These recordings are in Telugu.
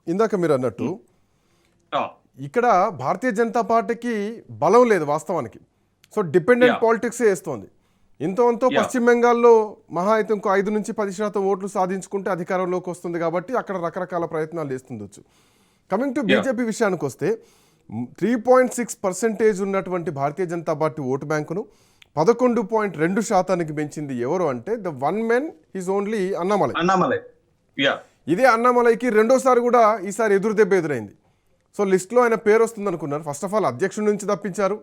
ఇందాక మీరు అన్నట్టు ఆ, ఇక్కడ భారతీయ జనతా పార్టీకి బలం లేదు వాస్తవానికి. సో డిపెండెంట్ యా పాలిటిక్స్ వేస్తోంది. ఇంతో అంతో యా పశ్చిమ బెంగాల్లో మహా అయితే ఇంకో 5 నుంచి 10% ఓట్లు సాధించుకుంటే అధికారంలోకి వస్తుంది కాబట్టి అక్కడ రకరకాల ప్రయత్నాలు చేస్తుండొచ్చు. కమింగ్ టు యా బీజేపీ విషయానికి వస్తే 3.6% ఉన్నటువంటి భారతీయ జనతా పార్టీ ఓటు బ్యాంకును 11.2% పెంచింది. ఎవరు అంటే the one men is only Annamalai. Annamalai. Yeah ఇదే అన్నామలైకి రెండోసారి కూడా ఈసారి ఎదురు దెబ్బ ఎదురైంది. సో లిస్టులో ఆయన పేరు వస్తుంది అనుకున్నారు. ఫస్ట్ ఆఫ్ ఆల్ అధ్యక్షుడి నుంచి తప్పించారు.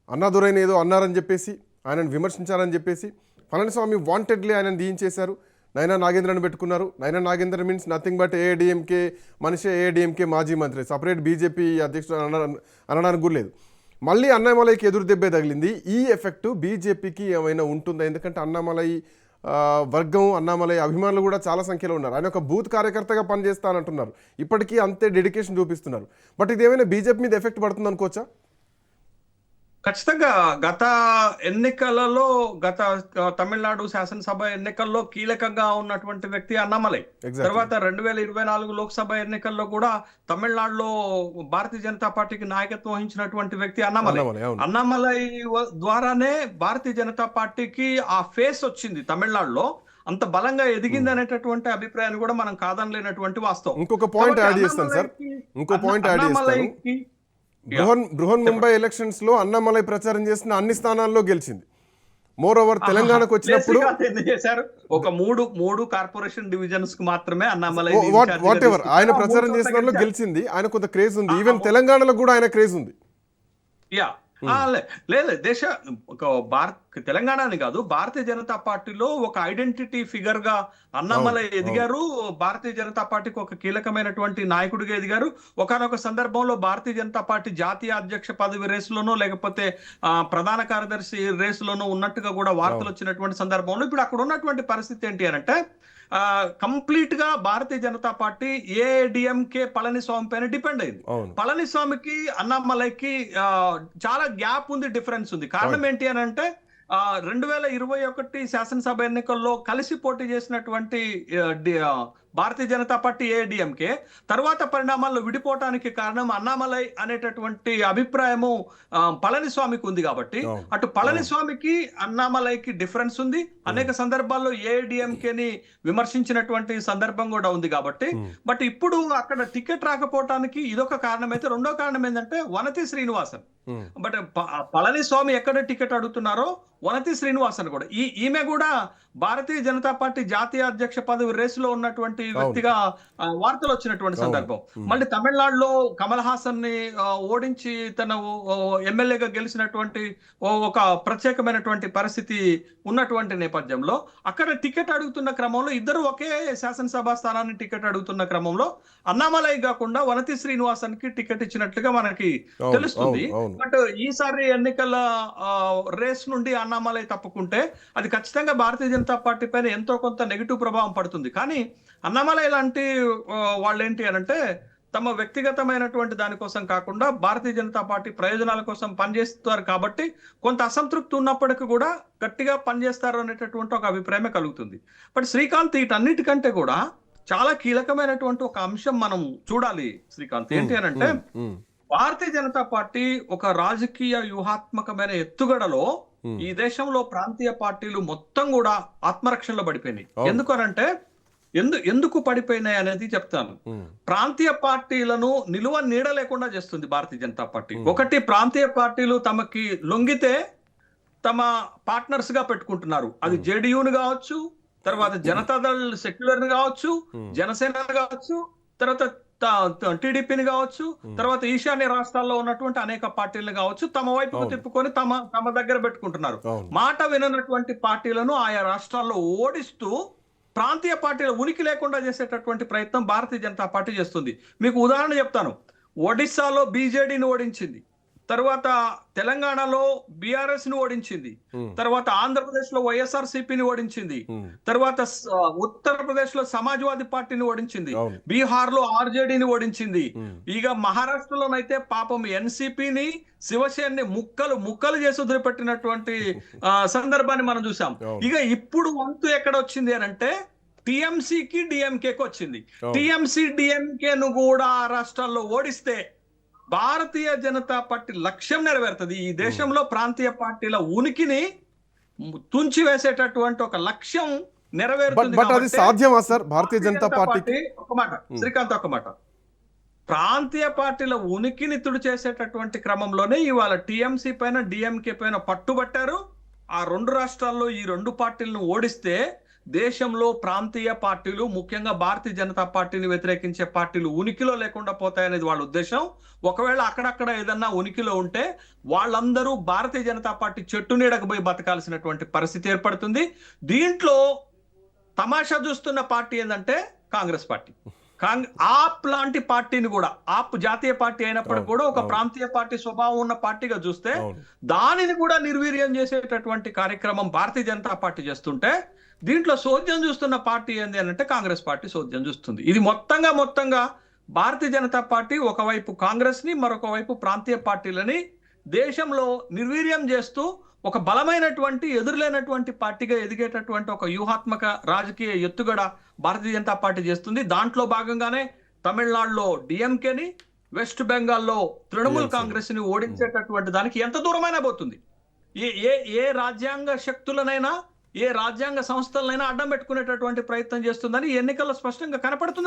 అన్నాదురైన ఏదో అన్నారని చెప్పేసి ఆయనను విమర్శించారని చెప్పేసి పళనిస్వామి వాంటెడ్లీ ఆయనను దీయించేశారు. నైనా నాగేంద్రని పెట్టుకున్నారు. నైనా Nagendra means nothing but AIADMK మనిషి, ఏఐడిఎంకే మాజీ మంత్రి, సపరేట్ బీజేపీ అధ్యక్షుడు అనడానికి కూడా లేదు. మళ్ళీ అన్నామలైకి ఎదురు దెబ్బే తగిలింది. ఈ ఎఫెక్ట్ బీజేపీకి ఏమైనా ఉంటుందా? ఎందుకంటే అన్నామలై వర్గం, అన్నామలై అభిమానులు కూడా చాలా సంఖ్యలో ఉన్నారు. ఆయన ఒక బూత్ కార్యకర్తగా పనిచేస్తానంటున్నారు. ఇప్పటికీ అంతే డెడికేషన్ చూపిస్తున్నారు. బట్ ఇది ఏమైనా బీజేపీ మీద ఎఫెక్ట్ పడుతుంది అనుకోవచ్చా? ఖచ్చితంగా గత ఎన్నికలలో తమిళనాడు శాసనసభ ఎన్నికల్లో కీలకంగా ఉన్నటువంటి వ్యక్తి అన్నామలై. ఎగ్జాక్ట్లీ. తర్వాత 2024 లోక్సభ ఎన్నికల్లో కూడా తమిళనాడులో భారతీయ జనతా పార్టీకి నాయకత్వం వహించినటువంటి వ్యక్తి అన్నామలై. అన్నామలై అవును. అన్నామలై ద్వారానే భారతీయ జనతా పార్టీకి ఆ ఫేస్ వచ్చింది తమిళనాడులో, అంత బలంగా ఎదిగింది అనేటటువంటి అభిప్రాయాన్ని కూడా మనం కాదనలేనటువంటి వాస్తవం. ఇంకొక పాయింట్ కాబట్టి యాడ్ చేస్తాను సార్. ఇంకో పాయింట్ యాడ్ చేస్తాను. అన్నామలైకి బృహన్ ముంబై ఎలక్షన్స్ లో అన్నామలై ప్రచారం చేసిన అన్ని స్థానాల్లో గెలిచింది. మోర్ ఓవర్ తెలంగాణకు వచ్చినప్పుడు చేశారు ఒక మూడు కార్పొరేషన్ డివిజన్స్ కు మాత్రమే అన్నామలై వాట్ ఎవర్ ఆయన ప్రచారం చేసిన దానిలో గెలిచింది. ఆయన కొంత క్రేజ్ ఉంది. ఈవెన్ తెలంగాణలో కూడా ఆయన క్రేజ్ ఉంది. యా లేదు తెలంగాణ అని కాదు, భారతీయ జనతా పార్టీలో ఒక ఐడెంటిటీ ఫిగర్ గా అన్నామలై ఎదిగారు. భారతీయ జనతా పార్టీకి ఒక కీలకమైనటువంటి నాయకుడిగా ఎదిగారు. ఒకనొక సందర్భంలో భారతీయ జనతా పార్టీ జాతీయ అధ్యక్ష పదవి రేసులోనో లేకపోతే ప్రధాన కార్యదర్శి రేసులోనో ఉన్నట్టుగా కూడా వార్తలు వచ్చినటువంటి సందర్భంలో ఇప్పుడు అక్కడ ఉన్నటువంటి పరిస్థితి ఏంటి అని అంటే కంప్లీట్ గా భారతీయ జనతా పార్టీ ఏఐడిఎంకే పళనిస్వామి పైన డిపెండ్ అయింది. పళనిస్వామికి అన్నామలైకి చాలా గ్యాప్ ఉంది, డిఫరెన్స్ ఉంది. కారణం ఏంటి అని అంటే 2021 శాసనసభ ఎన్నికల్లో కలిసి పోటీ చేసినటువంటి భారతీయ జనతా పార్టీ ఏఐడిఎంకే తర్వాత పరిణామాల్లో విడిపోవటానికి కారణం అన్నామలై అనేటటువంటి అభిప్రాయము పళనిస్వామికి ఉంది. కాబట్టి అటు పళనిస్వామికి అన్నామలైకి డిఫరెన్స్ ఉంది. అనేక సందర్భాల్లో ఏఐడిఎంకేని విమర్శించినటువంటి సందర్భం కూడా ఉంది. కాబట్టి బట్ ఇప్పుడు అక్కడ టికెట్ రాకపోవటానికి ఇదొక కారణం అయితే, రెండో కారణం ఏంటంటే వనతి శ్రీనివాసన్. బట్ పళనిస్వామి ఎక్కడ టికెట్ అడుగుతున్నారో వనతి శ్రీనివాసన్ కూడా ఈమె కూడా భారతీయ జనతా పార్టీ జాతీయ అధ్యక్ష పదవి రేసులో ఉన్నటువంటి వ్యక్తిగా వార్తలు వచ్చినటువంటి సందర్భం. మళ్ళీ తమిళనాడులో కమల్ హాసన్ ని ఓడించి తన ఎమ్మెల్యేగా గెలిచినటువంటి ఒక ప్రత్యేకమైనటువంటి పరిస్థితి ఉన్నటువంటి నేపథ్యంలో అక్కడ టికెట్ అడుగుతున్న క్రమంలో ఇద్దరు ఒకే శాసనసభ స్థానాన్ని టికెట్ అడుగుతున్న క్రమంలో అన్నామలై కాకుండా వనతి శ్రీనివాసన్ కి టికెట్ ఇచ్చినట్లుగా మనకి తెలుస్తుంది. బట్ ఈసారి ఎన్నికల రేస్ నుండి అన్నామలై తప్పుకుంటే అది ఖచ్చితంగా భారతీయ జనతా పార్టీ పైన ఎంతో కొంత నెగిటివ్ ప్రభావం పడుతుంది. కానీ అన్నామలై లాంటి వాళ్ళు ఏంటి అని అంటే తమ వ్యక్తిగతమైనటువంటి దానికోసం కాకుండా భారతీయ జనతా పార్టీ ప్రయోజనాల కోసం పనిచేస్తారు కాబట్టి కొంత అసంతృప్తి ఉన్నప్పటికీ కూడా గట్టిగా పనిచేస్తారు అనేటటువంటి ఒక అభిప్రాయమే కలుగుతుంది. బట్ శ్రీకాంత్, వీటన్నిటికంటే కూడా చాలా కీలకమైనటువంటి ఒక అంశం మనం చూడాలి శ్రీకాంత్. ఏంటి అని అంటే భారతీయ జనతా పార్టీ ఒక రాజకీయ వ్యూహాత్మకమైన ఎత్తుగడలో ఈ దేశంలో ప్రాంతీయ పార్టీలు మొత్తం కూడా ఆత్మరక్షణలో పడిపోయినాయి. ఎందుకనంటే ఎందుకు పడిపోయినాయి అనేది చెప్తాను. ప్రాంతీయ పార్టీలను నిలువ నీడ లేకుండా చేస్తుంది భారతీయ జనతా పార్టీ. ఒకటి, ప్రాంతీయ పార్టీలు తమకి లొంగితే తమ పార్ట్నర్స్ గా పెట్టుకుంటున్నారు. అది జేడీయూని కావచ్చు, తర్వాత జనతాదళ్ సెక్యులర్ కావచ్చు, జనసేన కావచ్చు, తర్వాత టీడీపీని కావచ్చు, తర్వాత ఈశాన్య రాష్ట్రాల్లో ఉన్నటువంటి అనేక పార్టీలను కావచ్చు, తమ వైపుకు తిప్పుకొని తమ దగ్గర పెట్టుకుంటున్నారు. మాట విననటువంటి పార్టీలను ఆయా రాష్ట్రాల్లో ఓడిస్తూ ప్రాంతీయ పార్టీల ఉనికి లేకుండా చేసేటటువంటి ప్రయత్నం భారతీయ జనతా పార్టీ చేస్తుంది. మీకు ఉదాహరణ చెప్తాను. ఒడిశాలో బీజేడీని ఓడించింది, తర్వాత తెలంగాణలో బీఆర్ఎస్ ని ఓడించింది, తర్వాత ఆంధ్రప్రదేశ్ లో వైఎస్ఆర్సీపీని ఓడించింది, తర్వాత ఉత్తరప్రదేశ్ లో సమాజ్వాదీ పార్టీని ఓడించింది, బీహార్ లో ఆర్జేడీని ఓడించింది. ఇక మహారాష్ట్రలోనైతే పాపం ఎన్సీపీని, శివసేనని ముక్కలు చేసి వదిలిపెట్టినటువంటి సందర్భాన్ని మనం చూసాం. ఇక ఇప్పుడు వంతు ఎక్కడ వచ్చింది అని అంటే టిఎంసికి డిఎంకేకి వచ్చింది. అవును. టిఎంసి డిఎంకేను కూడా ఆ రాష్ట్రాల్లో ఓడిస్తే భారతీయ జనతా పార్టీ లక్ష్యం నెరవేరుతుంది. ఈ దేశంలో ప్రాంతీయ పార్టీల ఉనికిని తుంచివేసేటటువంటి ఒక లక్ష్యం నెరవేరుతుంది. బట్ అది కాబట్టి సాధ్యమా సార్ భారతీయ జనతా పార్టీకి? ఒక మాట శ్రీకాంత్, ఒక మాట, ప్రాంతీయ పార్టీల ఉనికిని తుడి చేసేటటువంటి క్రమంలోనే ఇవాళ టిఎంసి పైన డిఎంకే పైన పట్టుబట్టారు. ఆ రెండు రాష్ట్రాల్లో ఈ రెండు పార్టీలను ఓడిస్తే దేశంలో ప్రాంతీయ పార్టీలు, ముఖ్యంగా భారతీయ జనతా పార్టీని వ్యతిరేకించే పార్టీలు ఉనికిలో లేకుండా పోతాయనేది వాళ్ళ ఉద్దేశం. ఒకవేళ అక్కడక్కడ ఏదన్నా ఉనికిలో ఉంటే వాళ్ళందరూ భారతీయ జనతా పార్టీ చెట్టు నీడకు పోయి బతకాల్సినటువంటి పరిస్థితి ఏర్పడుతుంది. దీంట్లో తమాషా చూస్తున్న పార్టీ ఏంటంటే కాంగ్రెస్ పార్టీ. ఆప్ లాంటి పార్టీని కూడా, ఆప్ జాతీయ పార్టీ అయినప్పటికీ కూడా ఒక ప్రాంతీయ పార్టీ స్వభావం ఉన్న పార్టీగా చూస్తే దానిని కూడా నిర్వీర్యం చేసేటటువంటి కార్యక్రమం భారతీయ జనతా పార్టీ చేస్తుంటే దీంట్లో సోద్యం చూస్తున్న పార్టీ ఏంది అంటే కాంగ్రెస్ పార్టీ సోద్యం చూస్తుంది. ఇది మొత్తంగా భారతీయ జనతా పార్టీ ఒకవైపు కాంగ్రెస్ ని, మరొక వైపు ప్రాంతీయ పార్టీలని దేశంలో నిర్వీర్యం చేస్తూ ఒక బలమైనటువంటి ఎదురులేనటువంటి పార్టీగా ఎదిగేటటువంటి ఒక వ్యూహాత్మక రాజకీయ ఎత్తుగడ భారతీయ జనతా పార్టీ చేస్తుంది. దాంట్లో భాగంగానే తమిళనాడులో డిఎంకేని, వెస్ట్ బెంగాల్లో తృణమూల్ కాంగ్రెస్ ని ఓడించేటటువంటి దానికి ఎంత దూరమైనా పోతుంది. ఏ రాజ్యాంగ శక్తులనైనా, ఏ రాజ్యాంగ సంస్థలనైనా అడ్డం పెట్టుకునేటటువంటి ప్రయత్నం చేస్తుందని ఎన్నికల్లో స్పష్టంగా కనపడుతుంది.